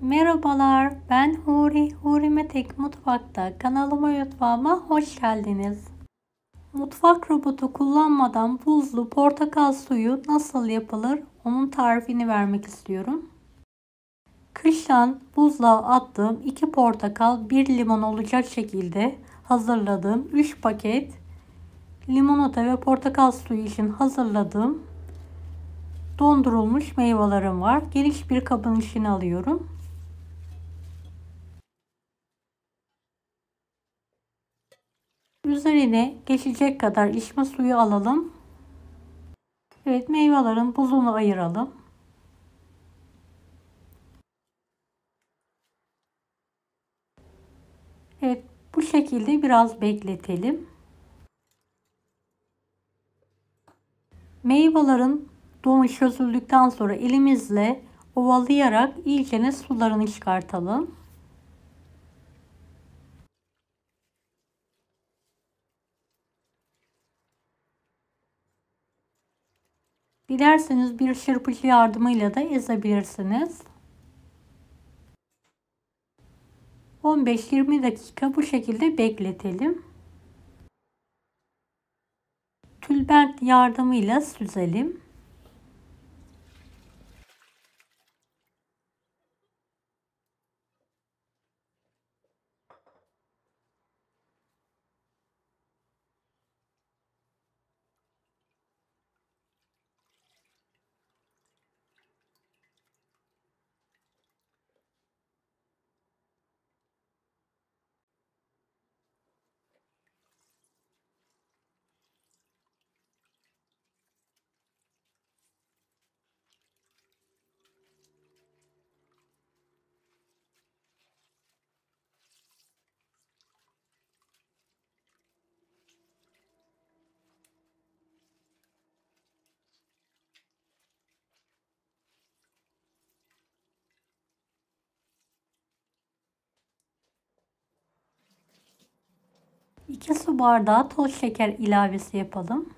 Merhabalar, ben Huri. Huri Tek Mutfak'ta kanalıma mutfağıma hoş geldiniz. Mutfak robotu kullanmadan buzlu portakal suyu nasıl yapılır? Onun tarifini vermek istiyorum. Kıştan buzluğa attığım 2 portakal, 1 limon olacak şekilde hazırladığım 3 paket limonata ve portakal suyu için hazırladığım dondurulmuş meyvelerim var. Geniş bir kabın içine alıyorum. Üzerine geçecek kadar içme suyu alalım. Evet, meyvelerin buzunu ayıralım. Evet, bu şekilde biraz bekletelim. Meyvelerin donu çözüldükten sonra elimizle ovalayarak iyicene sularını çıkartalım. Dilerseniz bir çırpıcı yardımıyla da ezebilirsiniz. 15-20 dakika bu şekilde bekletelim. Tülbent yardımıyla süzelim. İki su bardağı toz şeker ilavesi yapalım.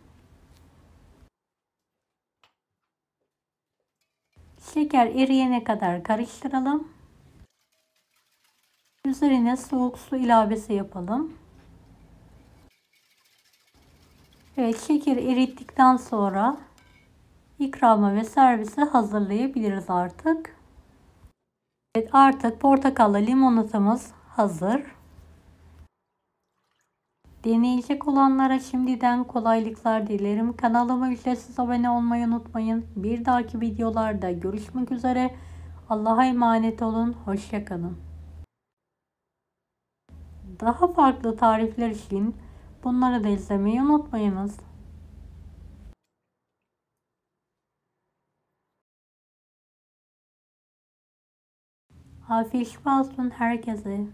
Şeker eriyene kadar karıştıralım. Üzerine soğuk su ilavesi yapalım. Evet, şekeri erittikten sonra ikrama ve servise hazırlayabiliriz artık. Evet, artık portakallı limonatamız hazır. Deneyecek olanlara şimdiden kolaylıklar dilerim. Kanalıma ücretsiz abone olmayı unutmayın. Bir dahaki videolarda görüşmek üzere. Allah'a emanet olun. Hoşça kalın. Daha farklı tarifler için bunları da izlemeyi unutmayınız. Afiyet olsun herkese.